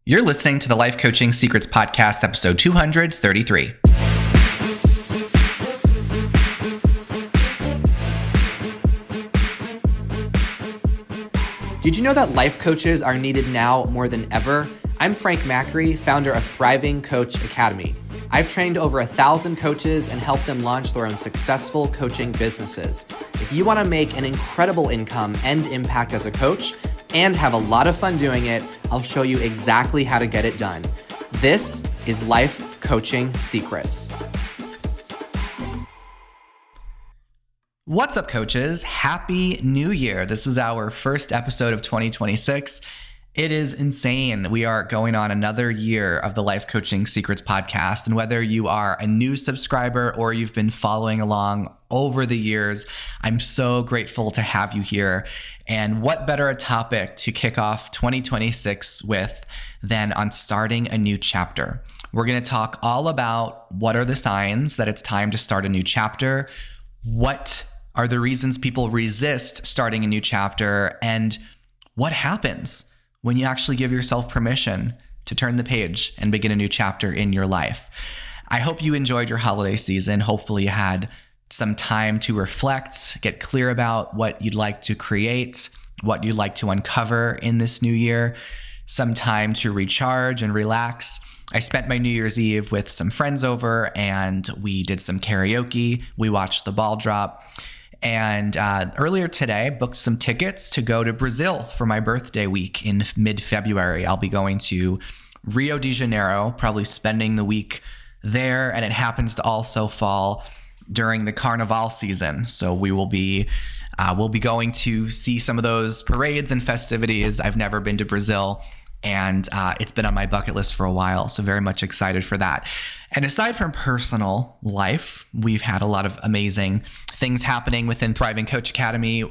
You're listening to the Life Coaching Secrets Podcast, episode 233. Did you know that life coaches are needed now more than ever? I'm Frank Macri, founder of Thriving Coach Academy. I've trained over 1,000 coaches and helped them launch their own successful coaching businesses. If you want to make an incredible income and impact as a coach and have a lot of fun doing it, I'll show you exactly how to get it done. This is Life Coaching Secrets. What's up, coaches? Happy New Year. This is our first episode of 2026. It is insane. We are going on another year of the Life Coaching Secrets podcast. And whether you are a new subscriber or you've been following along over the years, I'm so grateful to have you here. And what better a topic to kick off 2026 with than on starting a new chapter? We're going to talk all about what are the signs that it's time to start a new chapter, what are the reasons people resist starting a new chapter, and what happens when you actually give yourself permission to turn the page and begin a new chapter in your life. I hope you enjoyed your holiday season. Hopefully you had some time to reflect, get clear about what you'd like to create, what you'd like to uncover in this new year, some time to recharge and relax. I spent my New Year's Eve with some friends over and we did some karaoke. We watched the ball drop. And earlier today, booked some tickets to go to Brazil for my birthday week in mid-February. I'll be going to Rio de Janeiro, probably spending the week there. And it happens to also fall during the Carnival season. So we'll be going to see some of those parades and festivities. I've never been to Brazil, and it's been on my bucket list for a while. So very much excited for that. And aside from personal life, we've had a lot of amazing things happening within Thriving Coach Academy.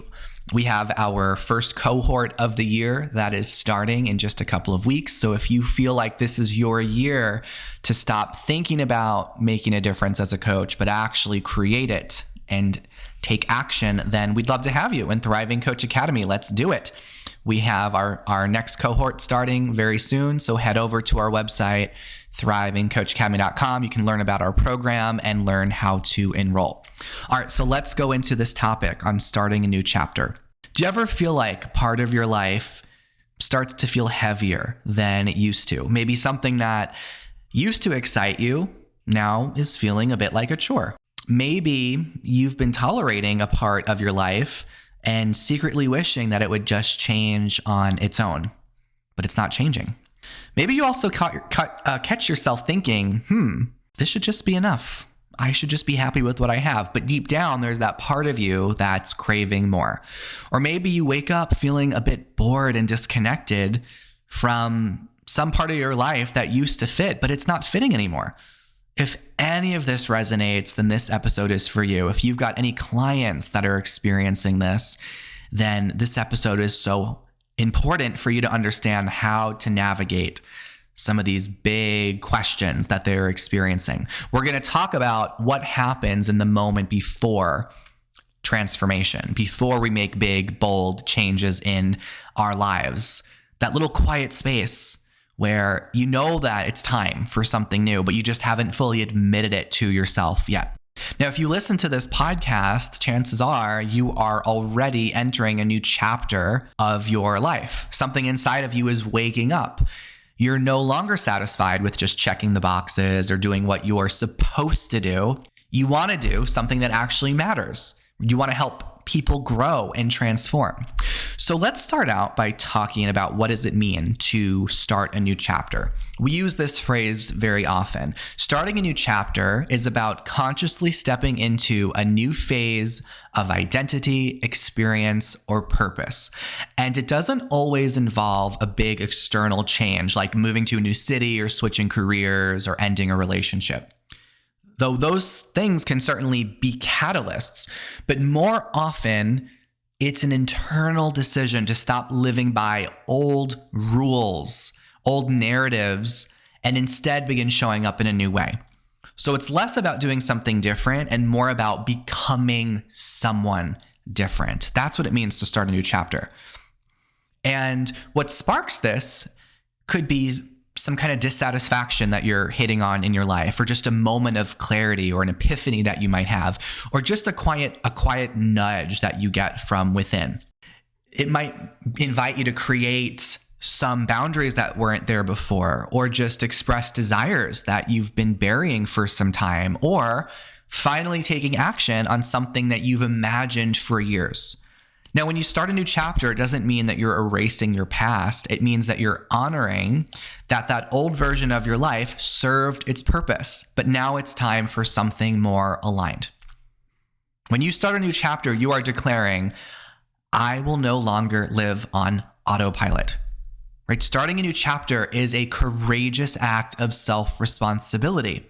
We have our first cohort of the year that is starting in just a couple of weeks. So if you feel like this is your year to stop thinking about making a difference as a coach, but actually create it and take action, then we'd love to have you in Thriving Coach Academy. Let's do it. We have our next cohort starting very soon. So head over to our website, thrivingcoachacademy.com. You can learn about our program and learn how to enroll. All right, so let's go into this topic on starting a new chapter. Do you ever feel like part of your life starts to feel heavier than it used to? Maybe something that used to excite you now is feeling a bit like a chore. Maybe you've been tolerating a part of your life and secretly wishing that it would just change on its own, but it's not changing. Maybe you also catch yourself thinking, this should just be enough. I should just be happy with what I have. But deep down, there's that part of you that's craving more. Or maybe you wake up feeling a bit bored and disconnected from some part of your life that used to fit, but it's not fitting anymore. If any of this resonates, then this episode is for you. If you've got any clients that are experiencing this, then this episode is so important for you to understand how to navigate some of these big questions that they're experiencing. We're going to talk about what happens in the moment before transformation, before we make big, bold changes in our lives. That little quiet space where you know that it's time for something new, but you just haven't fully admitted it to yourself yet. Now, if you listen to this podcast, chances are you are already entering a new chapter of your life. Something inside of you is waking up. You're no longer satisfied with just checking the boxes or doing what you're supposed to do. You want to do something that actually matters. You want to help people grow and transform. So let's start out by talking about what does it mean to start a new chapter. We use this phrase very often. Starting a new chapter is about consciously stepping into a new phase of identity, experience, or purpose. And it doesn't always involve a big external change like moving to a new city or switching careers or ending a relationship. Though those things can certainly be catalysts, but more often it's an internal decision to stop living by old rules, old narratives, and instead begin showing up in a new way. So it's less about doing something different and more about becoming someone different. That's what it means to start a new chapter. And what sparks this could be some kind of dissatisfaction that you're hitting on in your life, or just a moment of clarity or an epiphany that you might have, or just a quiet nudge that you get from within. It might invite you to create some boundaries that weren't there before, or just express desires that you've been burying for some time, or finally taking action on something that you've imagined for years. Now, when you start a new chapter, it doesn't mean that you're erasing your past. It means that you're honoring that old version of your life served its purpose, but now it's time for something more aligned. When you start a new chapter, you are declaring, I will no longer live on autopilot. Right? Starting a new chapter is a courageous act of self-responsibility.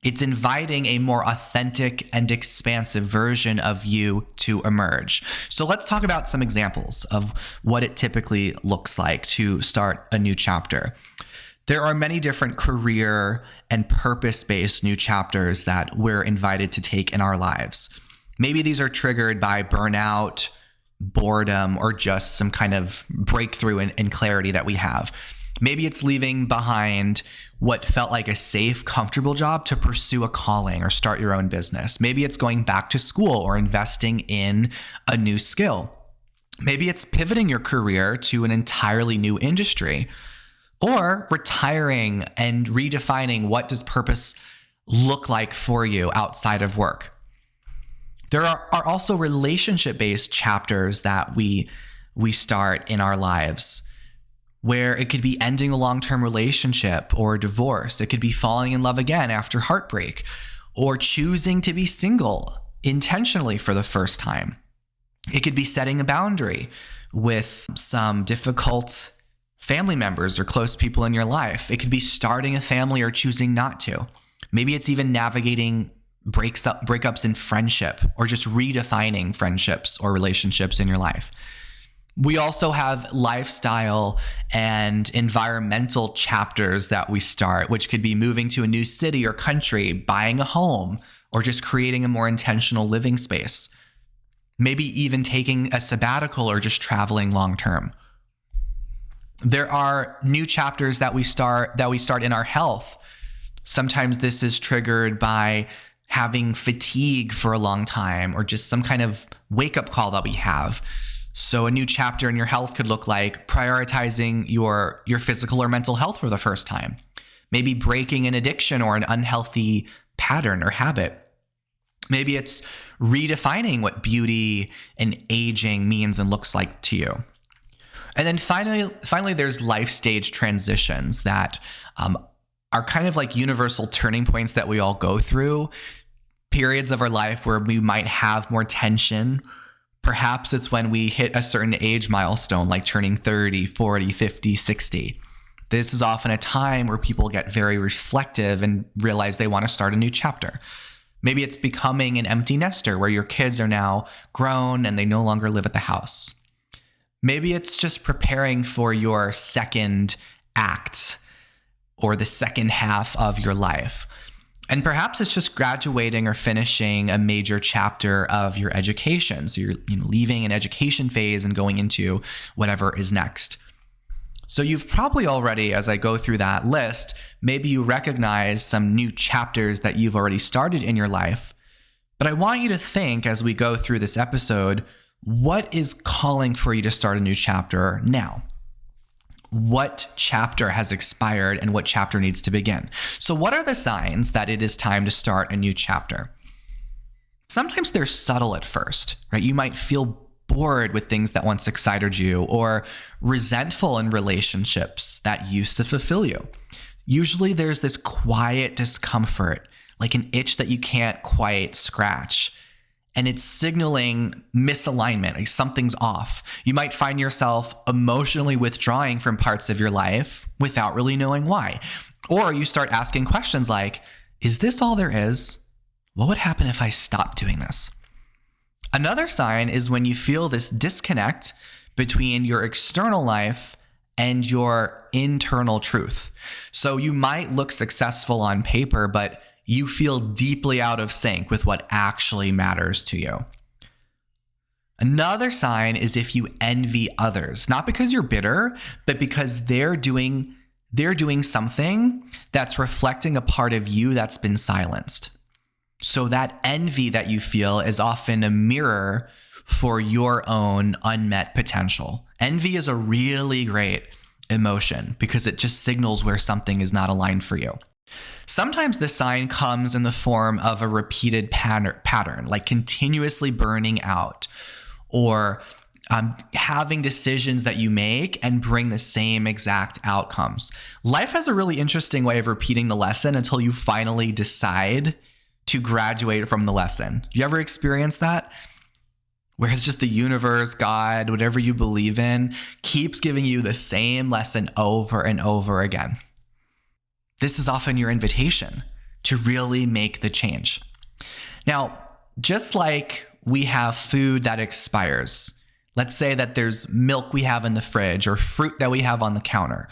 It's inviting a more authentic and expansive version of you to emerge. So let's talk about some examples of what it typically looks like to start a new chapter. There are many different career and purpose-based new chapters that we're invited to take in our lives. Maybe these are triggered by burnout, boredom, or just some kind of breakthrough and clarity that we have. Maybe it's leaving behind what felt like a safe, comfortable job to pursue a calling or start your own business. Maybe it's going back to school or investing in a new skill. Maybe it's pivoting your career to an entirely new industry, or retiring and redefining what does purpose look like for you outside of work. There are also relationship-based chapters that we start in our lives, where it could be ending a long-term relationship or divorce. It could be falling in love again after heartbreak, or choosing to be single intentionally for the first time. It could be setting a boundary with some difficult family members or close people in your life. It could be starting a family or choosing not to. Maybe it's even navigating breakups in friendship, or just redefining friendships or relationships in your life. We also have lifestyle and environmental chapters that we start, which could be moving to a new city or country, buying a home, or just creating a more intentional living space. Maybe even taking a sabbatical or just traveling long term. There are new chapters that we start in our health. Sometimes this is triggered by having fatigue for a long time, or just some kind of wake-up call that we have. So a new chapter in your health could look like prioritizing your physical or mental health for the first time. Maybe breaking an addiction or an unhealthy pattern or habit. Maybe it's redefining what beauty and aging means and looks like to you. And then finally, there's life stage transitions that are kind of like universal turning points that we all go through. Periods of our life where we might have more tension. Perhaps it's when we hit a certain age milestone, like turning 30, 40, 50, 60. This is often a time where people get very reflective and realize they want to start a new chapter. Maybe it's becoming an empty nester where your kids are now grown and they no longer live at the house. Maybe it's just preparing for your second act or the second half of your life. And perhaps it's just graduating or finishing a major chapter of your education. So you're leaving an education phase and going into whatever is next. So you've probably already, as I go through that list, maybe you recognize some new chapters that you've already started in your life. But I want you to think, as we go through this episode, what is calling for you to start a new chapter now? What chapter has expired and what chapter needs to begin? So what are the signs that it is time to start a new chapter? Sometimes they're subtle at first, right? You might feel bored with things that once excited you, or resentful in relationships that used to fulfill you. Usually there's this quiet discomfort, like an itch that you can't quite scratch. And it's signaling misalignment, like something's off. You might find yourself emotionally withdrawing from parts of your life without really knowing why. Or you start asking questions like, is this all there is? What would happen if I stopped doing this? Another sign is when you feel this disconnect between your external life and your internal truth. So you might look successful on paper, but you feel deeply out of sync with what actually matters to you. Another sign is if you envy others, not because you're bitter, but because they're doing they're doing something that's reflecting a part of you that's been silenced. So that envy that you feel is often a mirror for your own unmet potential. Envy is a really great emotion because it just signals where something is not aligned for you. Sometimes the sign comes in the form of a repeated pattern, like continuously burning out, or having decisions that you make and bring the same exact outcomes. Life has a really interesting way of repeating the lesson until you finally decide to graduate from the lesson. Do you ever experience that? Where it's just the universe, God, whatever you believe in, keeps giving you the same lesson over and over again. This is often your invitation to really make the change. Now, just like we have food that expires, let's say that there's milk we have in the fridge or fruit that we have on the counter,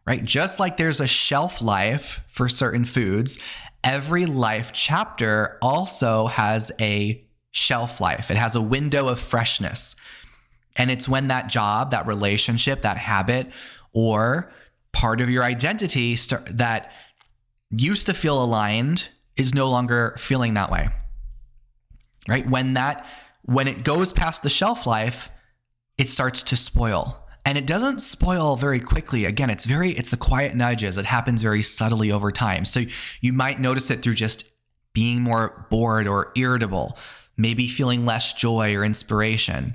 right? Just like there's a shelf life for certain foods, every life chapter also has a shelf life. It has a window of freshness. And it's when that job, that relationship, that habit, or part of your identity that used to feel aligned is no longer feeling that way, right? When it goes past the shelf life, it starts to spoil. And it doesn't spoil very quickly. Again, it's the quiet nudges. It happens very subtly over time. So you might notice it through just being more bored or irritable, maybe feeling less joy or inspiration.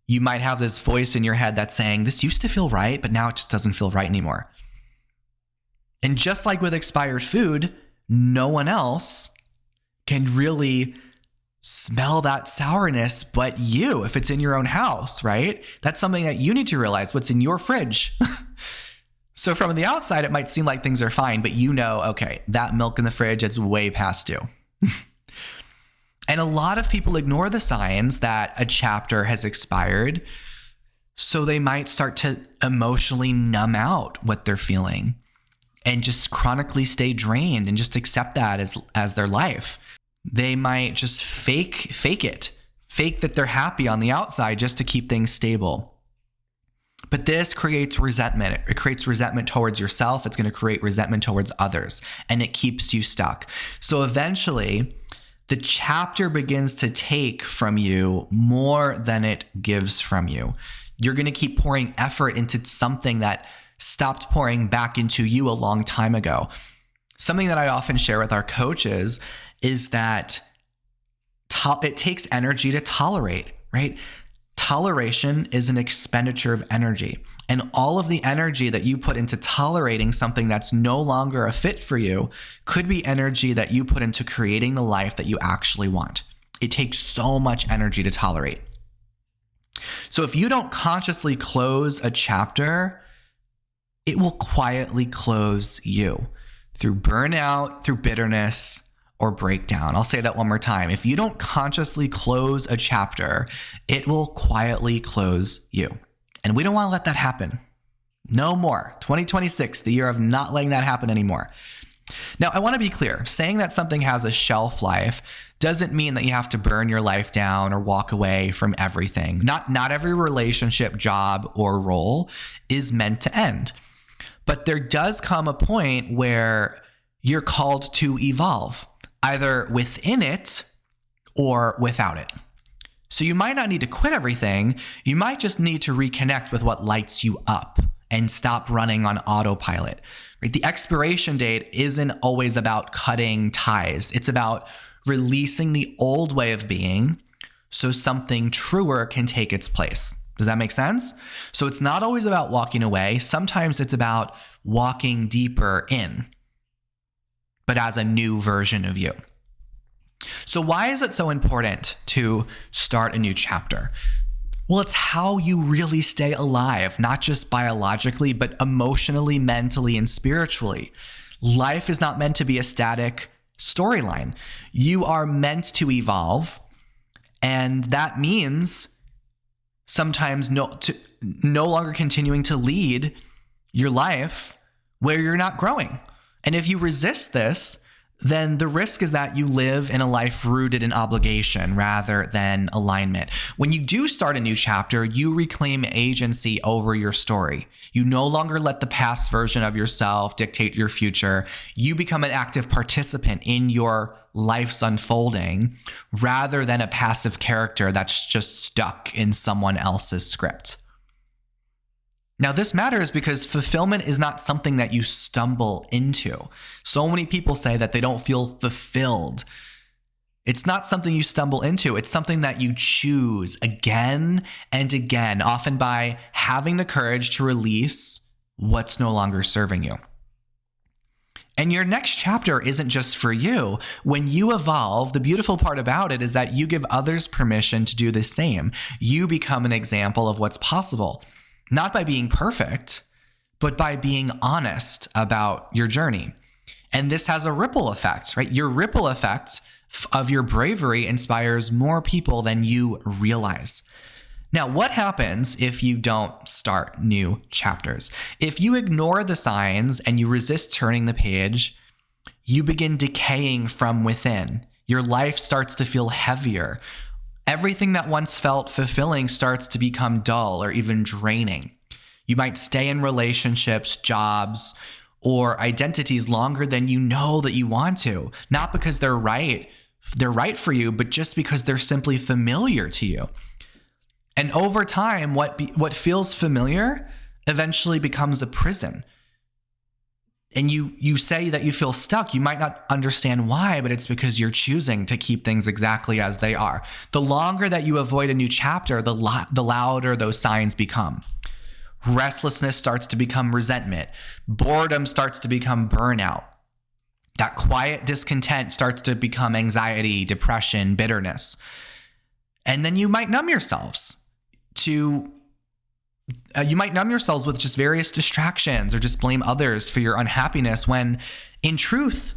You might have this voice in your head that's saying, this used to feel right, but now it just doesn't feel right anymore. And just like with expired food, no one else can really smell that sourness but you, if it's in your own house, right? That's something that you need to realize, what's in your fridge. So from the outside, it might seem like things are fine, but you know, okay, that milk in the fridge, it's way past due. And a lot of people ignore the signs that a chapter has expired, so they might start to emotionally numb out what they're feeling and just chronically stay drained and just accept that as their life. They might just fake that they're happy on the outside just to keep things stable. But this creates resentment. It creates resentment towards yourself. It's going to create resentment towards others, and it keeps you stuck. So eventually, the chapter begins to take from you more than it gives from you. You're going to keep pouring effort into something that stopped pouring back into you a long time ago. Something that I often share with our coaches is that it takes energy to tolerate, right? Toleration is an expenditure of energy. And all of the energy that you put into tolerating something that's no longer a fit for you could be energy that you put into creating the life that you actually want. It takes so much energy to tolerate. So if you don't consciously close a chapter, it will quietly close you through burnout, through bitterness, or breakdown. I'll say that one more time. If you don't consciously close a chapter, it will quietly close you. And we don't want to let that happen. No more. 2026, the year of not letting that happen anymore. Now, I want to be clear. Saying that something has a shelf life doesn't mean that you have to burn your life down or walk away from everything. Not every relationship, job, or role is meant to end. But there does come a point where you're called to evolve, either within it or without it. So you might not need to quit everything. You might just need to reconnect with what lights you up and stop running on autopilot. Right? The expiration date isn't always about cutting ties. It's about releasing the old way of being so something truer can take its place. Does that make sense? So it's not always about walking away. Sometimes it's about walking deeper in, but as a new version of you. So why is it so important to start a new chapter? Well, it's how you really stay alive, not just biologically, but emotionally, mentally, and spiritually. Life is not meant to be a static storyline. You are meant to evolve, and that means sometimes no longer continuing to lead your life where you're not growing. And if you resist this, then the risk is that you live in a life rooted in obligation rather than alignment. When you do start a new chapter, you reclaim agency over your story. You no longer let the past version of yourself dictate your future. You become an active participant in your life's unfolding rather than a passive character that's just stuck in someone else's script. Now, this matters because fulfillment is not something that you stumble into. So many people say that they don't feel fulfilled. It's not something you stumble into. It's something that you choose again and again, often by having the courage to release what's no longer serving you. And your next chapter isn't just for you. When you evolve, the beautiful part about it is that you give others permission to do the same. You become an example of what's possible. Not by being perfect, but by being honest about your journey. And this has a ripple effect, right? Your ripple effect of your bravery inspires more people than you realize. Now, what happens if you don't start new chapters? If you ignore the signs and you resist turning the page, you begin decaying from within. Your life starts to feel heavier. Everything that once felt fulfilling starts to become dull or even draining. You might stay in relationships, jobs, or identities longer than you know that you want to, not because they're right for you, but just because they're simply familiar to you. And over time, what feels familiar eventually becomes a prison. And you say that you feel stuck. You might not understand why, but it's because you're choosing to keep things exactly as they are. The longer that you avoid a new chapter, the louder those signs become. Restlessness starts to become resentment. Boredom starts to become burnout. That quiet discontent starts to become anxiety, depression, bitterness. And then you might numb yourselves with just various distractions or just blame others for your unhappiness when, in truth,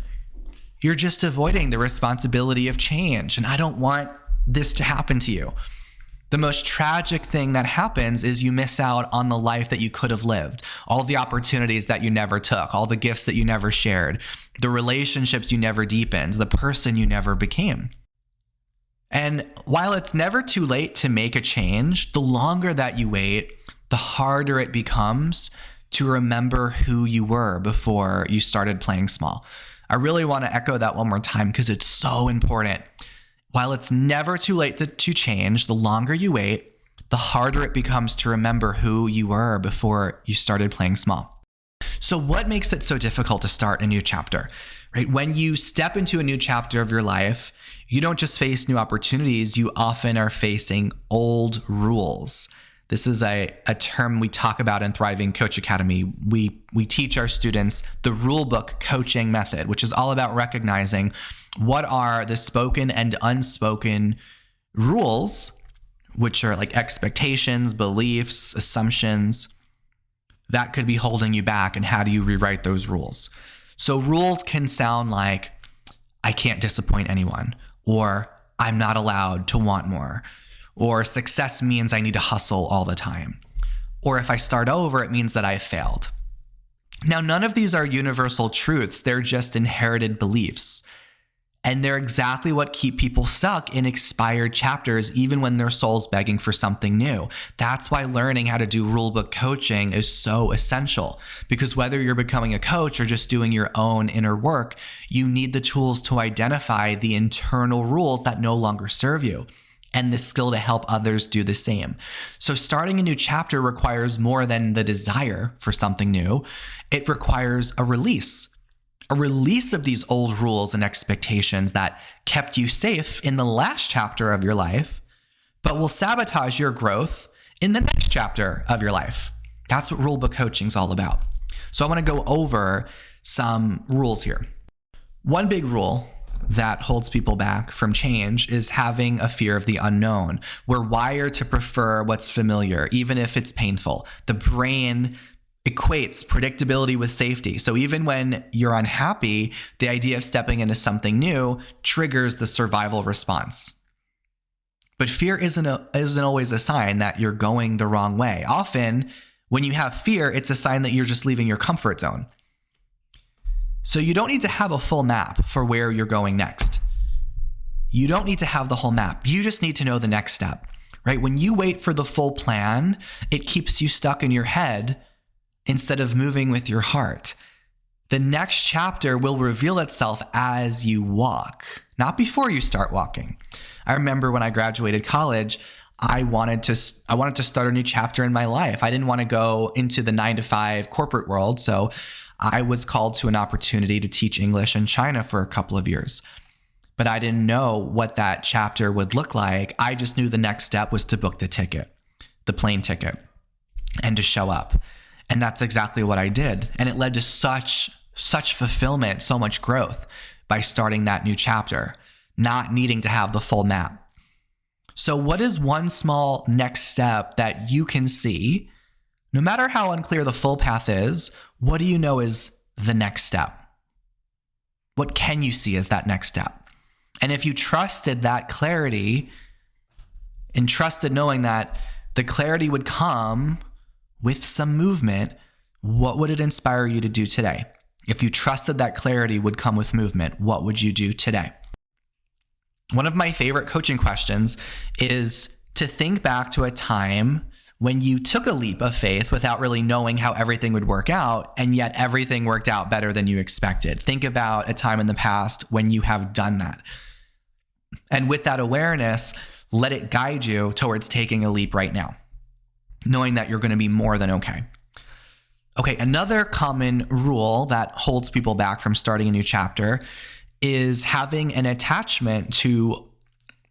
you're just avoiding the responsibility of change. And I don't want this to happen to you. The most tragic thing that happens is you miss out on the life that you could have lived, all the opportunities that you never took, all the gifts that you never shared, the relationships you never deepened, the person you never became. And while it's never too late to make a change, the longer that you wait, the harder it becomes to remember who you were before you started playing small. I really want to echo that one more time because it's so important. While it's never too late to change, the longer you wait, the harder it becomes to remember who you were before you started playing small. So what makes it so difficult to start a new chapter, right? When you step into a new chapter of your life, you don't just face new opportunities, you often are facing old rules. This is a term we talk about in Thriving Coach Academy. We teach our students the rulebook coaching method, which is all about recognizing what are the spoken and unspoken rules, which are like expectations, beliefs, assumptions that could be holding you back, and how do you rewrite those rules? So rules can sound like, I can't disappoint anyone, or I'm not allowed to want more, or success means I need to hustle all the time, or if I start over, it means that I failed. Now, none of these are universal truths. They're just inherited beliefs. And they're exactly what keep people stuck in expired chapters, even when their soul's begging for something new. That's why learning how to do rulebook coaching is so essential, because whether you're becoming a coach or just doing your own inner work, you need the tools to identify the internal rules that no longer serve you, and the skill to help others do the same. So starting a new chapter requires more than the desire for something new. It requires a release of these old rules and expectations that kept you safe in the last chapter of your life, but will sabotage your growth in the next chapter of your life. That's what rulebook coaching is all about. So I want to go over some rules here. One big rule that holds people back from change is having a fear of the unknown. We're wired to prefer what's familiar, even if it's painful. The brain equates predictability with safety. So even when you're unhappy, the idea of stepping into something new triggers the survival response. But fear isn't always a sign that you're going the wrong way. Often, when you have fear, it's a sign that you're just leaving your comfort zone. So you don't need to have a full map for where you're going next. You don't need to have the whole map. You just need to know the next step, right? When you wait for the full plan, it keeps you stuck in your head instead of moving with your heart. The next chapter will reveal itself as you walk, not before you start walking. I remember when I graduated college, I wanted to start a new chapter in my life. I didn't want to go into the 9-to-5 corporate world, so I was called to an opportunity to teach English in China for a couple of years. But I didn't know what that chapter would look like. I just knew the next step was to book the ticket, the plane ticket, and to show up. And that's exactly what I did. And it led to such fulfillment, so much growth by starting that new chapter, not needing to have the full map. So what is one small next step that you can see? No matter how unclear the full path is, what do you know is the next step? What can you see as that next step? And if you trusted that clarity and trusted knowing that the clarity would come with some movement, what would it inspire you to do today? If you trusted that clarity would come with movement, what would you do today? One of my favorite coaching questions is to think back to a time when you took a leap of faith without really knowing how everything would work out, and yet everything worked out better than you expected. Think about a time in the past when you have done that. And with that awareness, let it guide you towards taking a leap right now, knowing that you're going to be more than okay. Okay, another common rule that holds people back from starting a new chapter is having an attachment to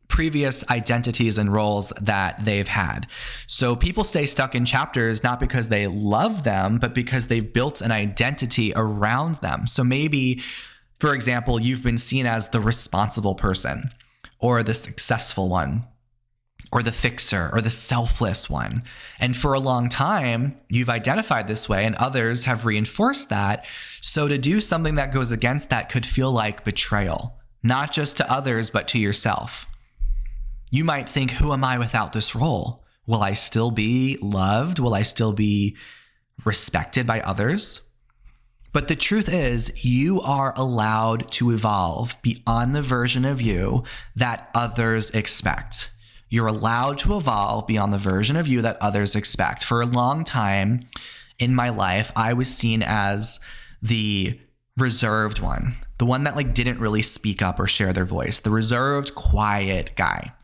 previous identities and roles that they've had. So people stay stuck in chapters not because they love them, but because they've built an identity around them. So maybe, for example, you've been seen as the responsible person, or the successful one, or the fixer, or the selfless one. And for a long time, you've identified this way, and others have reinforced that. So to do something that goes against that could feel like betrayal, not just to others, but to yourself. You might think, who am I without this role? Will I still be loved? Will I still be respected by others? But the truth is, you are allowed to evolve beyond the version of you that others expect. You're allowed to evolve beyond the version of you that others expect. For a long time in my life, I was seen as the reserved one, the one that didn't really speak up or share their voice, the reserved, quiet guy.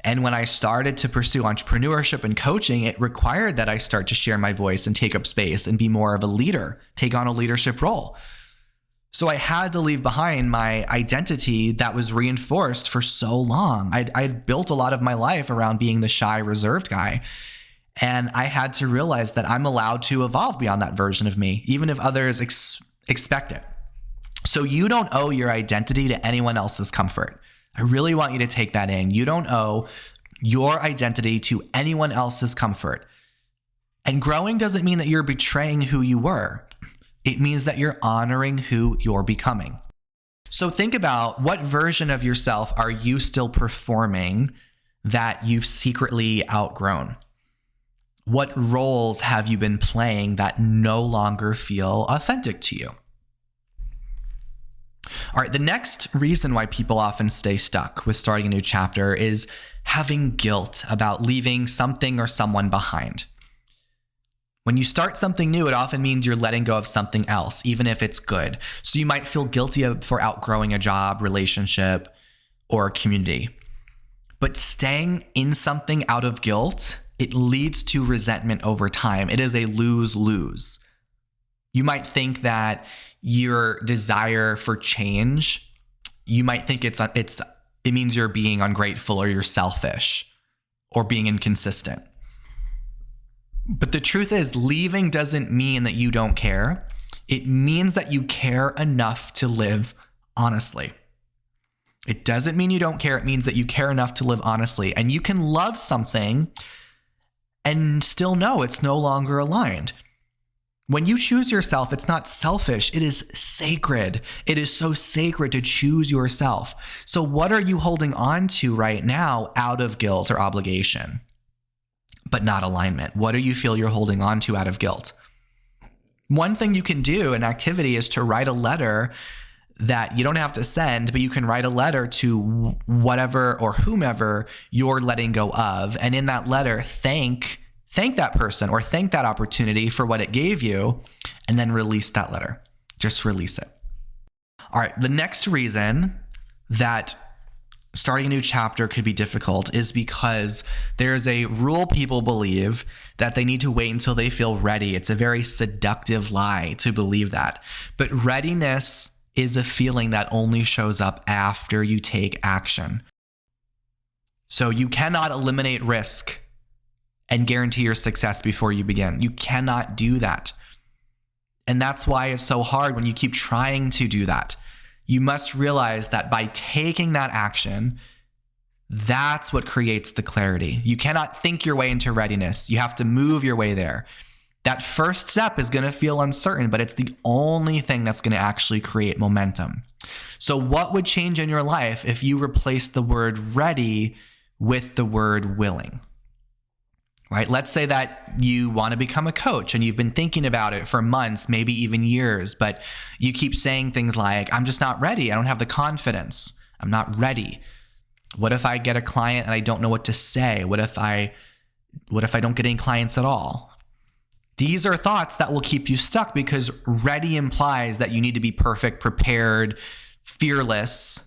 And when I started to pursue entrepreneurship and coaching, it required that I start to share my voice and take up space and be more of a leader, take on a leadership role. So I had to leave behind my identity that was reinforced for so long. I'd built a lot of my life around being the shy, reserved guy. And I had to realize that I'm allowed to evolve beyond that version of me, even if others expect it. So you don't owe your identity to anyone else's comfort. I really want you to take that in. You don't owe your identity to anyone else's comfort. And growing doesn't mean that you're betraying who you were. It means that you're honoring who you're becoming. So think about, what version of yourself are you still performing that you've secretly outgrown? What roles have you been playing that no longer feel authentic to you? All right, the next reason why people often stay stuck with starting a new chapter is having guilt about leaving something or someone behind. When you start something new, it often means you're letting go of something else, even if it's good. So you might feel guilty for outgrowing a job, relationship, or community. But staying in something out of guilt, it leads to resentment over time. It is a lose-lose. You might think that your desire for change, you might think it means you're being ungrateful or you're selfish or being inconsistent. But the truth is, leaving doesn't mean that you don't care. It means that you care enough to live honestly. It doesn't mean you don't care. It means that you care enough to live honestly. And you can love something and still know it's no longer aligned. When you choose yourself, it's not selfish. It is sacred. It is so sacred to choose yourself. So what are you holding on to right now out of guilt or obligation, but not alignment? What do you feel you're holding on to out of guilt? One thing you can do, an activity, is to write a letter that you don't have to send, but you can write a letter to whatever or whomever you're letting go of. And in that letter, thank that person or thank that opportunity for what it gave you, and then release that letter. Just release it. All right. The next reason that starting a new chapter could be difficult is because there's a rule people believe that they need to wait until they feel ready. It's a very seductive lie to believe that. But readiness is a feeling that only shows up after you take action. So you cannot eliminate risk and guarantee your success before you begin. You cannot do that. And that's why it's so hard when you keep trying to do that. You must realize that by taking that action, that's what creates the clarity. You cannot think your way into readiness. You have to move your way there. That first step is going to feel uncertain, but it's the only thing that's going to actually create momentum. So what would change in your life if you replaced the word ready with the word willing? Right? Let's say that you want to become a coach and you've been thinking about it for months, maybe even years, but you keep saying things like, I'm just not ready. I don't have the confidence. I'm not ready. What if I get a client and I don't know what to say? What if I don't get any clients at all? These are thoughts that will keep you stuck because ready implies that you need to be perfect, prepared, fearless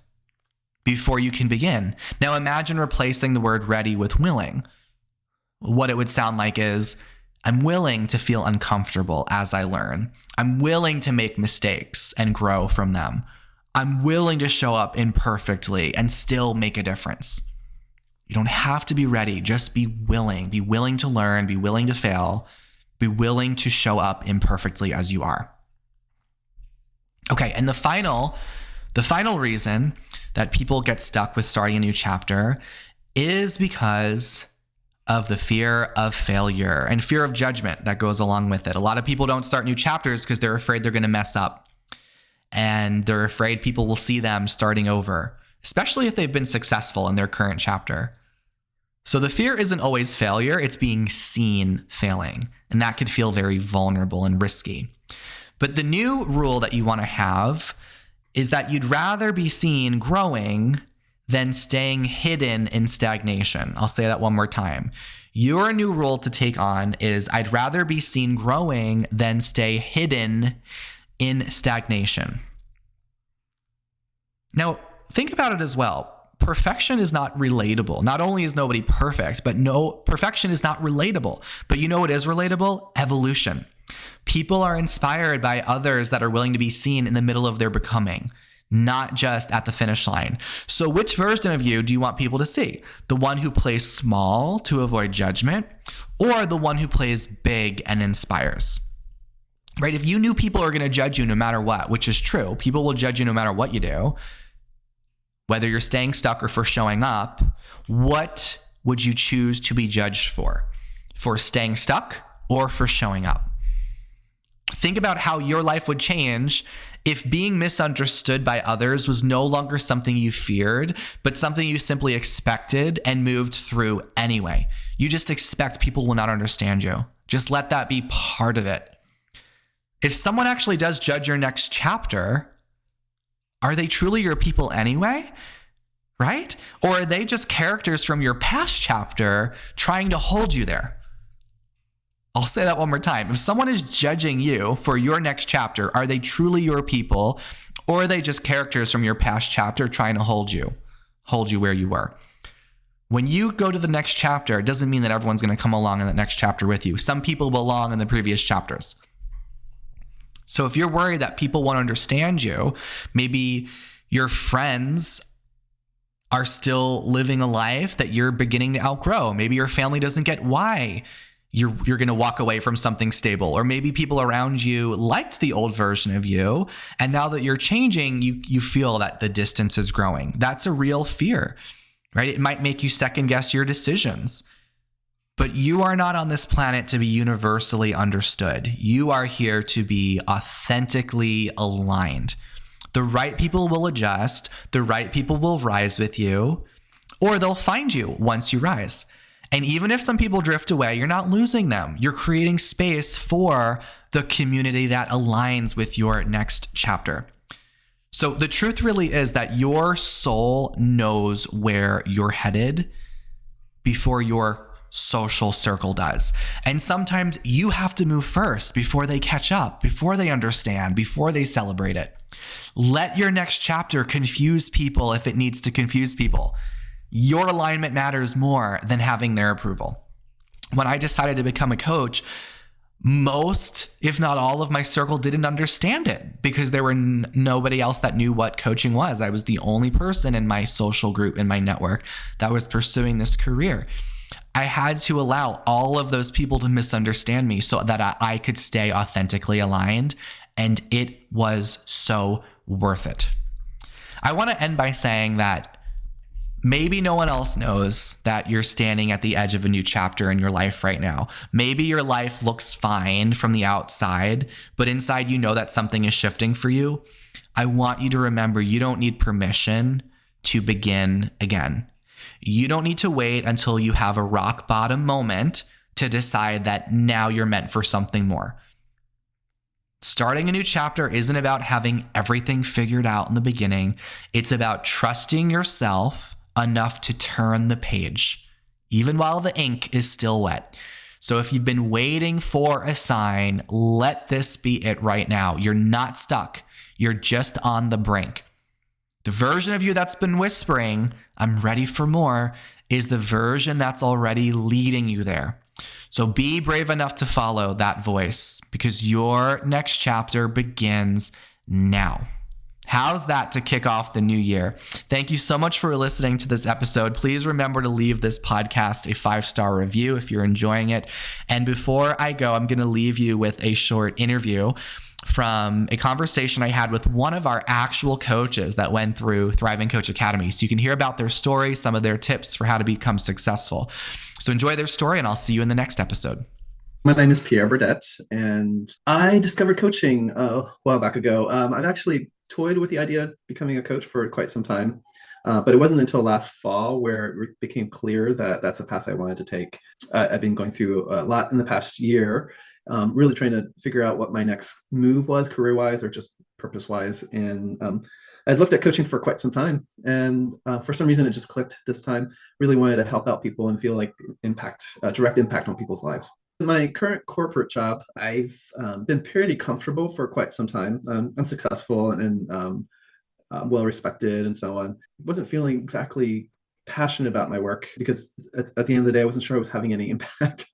before you can begin. Now imagine replacing the word ready with willing. What it would sound like is, I'm willing to feel uncomfortable as I learn. I'm willing to make mistakes and grow from them. I'm willing to show up imperfectly and still make a difference. You don't have to be ready. Just be willing. Be willing to learn. Be willing to fail. Be willing to show up imperfectly as you are. Okay, and the final reason that people get stuck with starting a new chapter is because of the fear of failure and fear of judgment that goes along with it. A lot of people don't start new chapters because they're afraid they're going to mess up. And they're afraid people will see them starting over, especially if they've been successful in their current chapter. So the fear isn't always failure, it's being seen failing. And that could feel very vulnerable and risky. But the new rule that you want to have is that you'd rather be seen growing than staying hidden in stagnation. I'll say that one more time. Your new rule to take on is I'd rather be seen growing than stay hidden in stagnation. Now, think about it as well. Perfection is not relatable. Not only is nobody perfect, but perfection is not relatable. But you know what is relatable? Evolution. People are inspired by others that are willing to be seen in the middle of their becoming, not just at the finish line. So which version of you do you want people to see? The one who plays small to avoid judgment, or the one who plays big and inspires? Right? If you knew people are going to judge you no matter what, which is true, people will judge you no matter what you do, whether you're staying stuck or for showing up, what would you choose to be judged for? For staying stuck or for showing up? Think about how your life would change if being misunderstood by others was no longer something you feared, but something you simply expected and moved through anyway. You just expect people will not understand you. Just let that be part of it. If someone actually does judge your next chapter, are they truly your people anyway? Right? Or are they just characters from your past chapter trying to hold you there? I'll say that one more time. If someone is judging you for your next chapter, are they truly your people, or are they just characters from your past chapter trying to hold you where you were? When you go to the next chapter, it doesn't mean that everyone's going to come along in the next chapter with you. Some people belong in the previous chapters. So if you're worried that people won't understand you, maybe your friends are still living a life that you're beginning to outgrow. Maybe your family doesn't get why you're going to walk away from something stable. Or maybe people around you liked the old version of you, and now that you're changing, you feel that the distance is growing. That's a real fear, right? It might make you second guess your decisions. But you are not on this planet to be universally understood. You are here to be authentically aligned. The right people will adjust. The right people will rise with you, or they'll find you once you rise. And even if some people drift away, you're not losing them. You're creating space for the community that aligns with your next chapter. So the truth really is that your soul knows where you're headed before your social circle does. And sometimes you have to move first before they catch up, before they understand, before they celebrate it. Let your next chapter confuse people if it needs to confuse people. Your alignment matters more than having their approval. When I decided to become a coach, most, if not all of my circle didn't understand it because there were nobody else that knew what coaching was. I was the only person in my social group, in my network, that was pursuing this career. I had to allow all of those people to misunderstand me so that I could stay authentically aligned, and it was so worth it. I want to end by saying that maybe no one else knows that you're standing at the edge of a new chapter in your life right now. Maybe your life looks fine from the outside, but inside you know that something is shifting for you. I want you to remember you don't need permission to begin again. You don't need to wait until you have a rock bottom moment to decide that now you're meant for something more. Starting a new chapter isn't about having everything figured out in the beginning. It's about trusting yourself enough to turn the page, even while the ink is still wet. So if you've been waiting for a sign, let this be it right now. You're not stuck. You're just on the brink. The version of you that's been whispering, "I'm ready for more," is the version that's already leading you there. So be brave enough to follow that voice because your next chapter begins now. How's that to kick off the new year? Thank you so much for listening to this episode. Please remember to leave this podcast a 5-star review if you're enjoying it. And before I go, I'm going to leave you with a short interview from a conversation I had with one of our actual coaches that went through Thriving Coach Academy. So you can hear about their story, some of their tips for how to become successful. So enjoy their story, and I'll see you in the next episode. My name is Pierre Burdette, and I discovered coaching a while back ago. I've actually toyed with the idea of becoming a coach for quite some time, but it wasn't until last fall where it became clear that that's a path I wanted to take. I've been going through a lot in the past year, really trying to figure out what my next move was, career-wise or just purpose-wise. And I'd looked at coaching for quite some time, and for some reason it just clicked this time. Really wanted to help out people and feel like direct impact on people's lives. In my current corporate job, I've been pretty comfortable for quite some time. I'm successful and well-respected and so on. Wasn't feeling exactly passionate about my work because at the end of the day, I wasn't sure I was having any impact.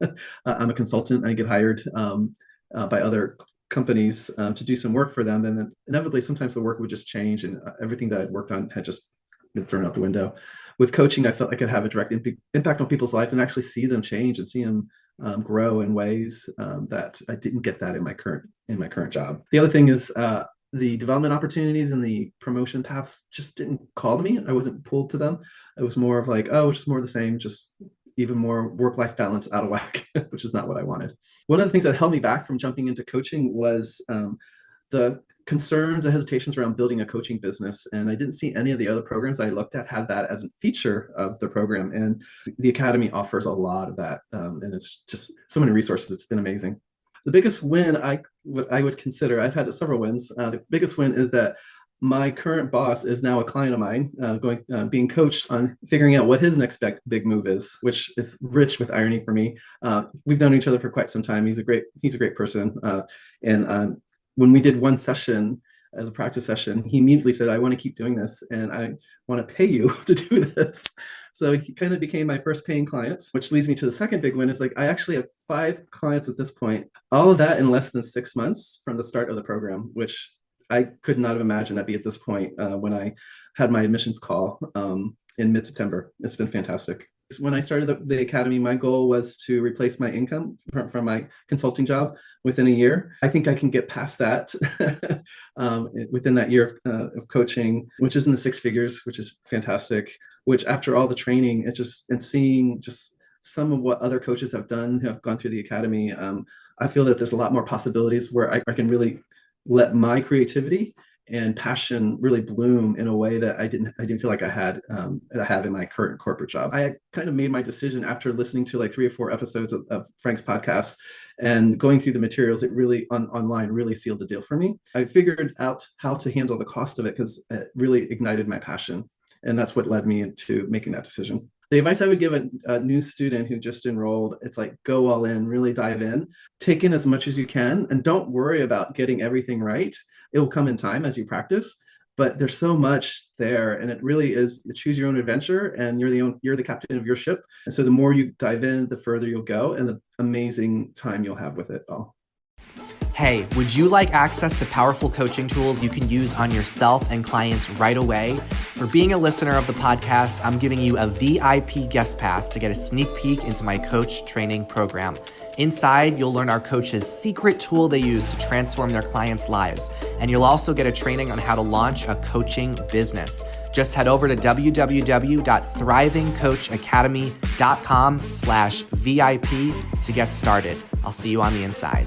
I'm a consultant. I get hired by other companies to do some work for them. And then inevitably, sometimes the work would just change and everything that I'd worked on had just been thrown out the window. With coaching, I felt I could have a direct impact on people's life and actually see them change and see them grow in ways that I didn't get that in my current job. The other thing is the development opportunities and the promotion paths just didn't call to me. I wasn't pulled to them. It was more of like, oh, it's just more of the same, just even more work-life balance out of whack, which is not what I wanted. One of the things that held me back from jumping into coaching was the concerns and hesitations around building a coaching business. And I didn't see any of the other programs I looked at had that as a feature of the program. And the Academy offers a lot of that. And it's just so many resources. It's been amazing. The biggest win I would consider, I've had several wins. The biggest win is that my current boss is now a client of mine, being coached on figuring out what his next big move is, which is rich with irony for me. We've known each other for quite some time. He's a great person. And when we did one session as a practice session, he immediately said, "I want to keep doing this and I want to pay you to do this." So he kind of became my first paying client, which leads me to the second big win. Is like, I actually have 5 clients at this point, all of that in less than 6 months from the start of the program, which I could not have imagined I'd be at this point when I had my admissions call in mid-September. It's been fantastic. When I started the Academy, my goal was to replace my income from my consulting job within a year. I think I can get past that within that year of coaching, which is in the 6 figures, which is fantastic. Which after all the training, and seeing just some of what other coaches have done who have gone through the Academy, I feel that there's a lot more possibilities where I can really let my creativity and passion really bloom in a way that I didn't feel like I have in my current corporate job. I kind of made my decision after listening to like 3 or 4 episodes of Frank's podcast and going through the materials. It really online really sealed the deal for me. I figured out how to handle the cost of it because it really ignited my passion. And that's what led me into making that decision. The advice I would give a new student who just enrolled, it's like, go all in, really dive in, take in as much as you can, and don't worry about getting everything right. It will come in time as you practice, but there's so much there, and it really is choose your own adventure, and you're the captain of your ship. And so the more you dive in, the further you'll go, and the amazing time you'll have with it all. Hey, would you like access to powerful coaching tools you can use on yourself and clients right away? For being a listener of the podcast, I'm giving you a VIP guest pass to get a sneak peek into my coach training program. Inside, you'll learn our coaches' secret tool they use to transform their clients' lives. And you'll also get a training on how to launch a coaching business. Just head over to www.thrivingcoachacademy.com/VIP to get started. I'll see you on the inside.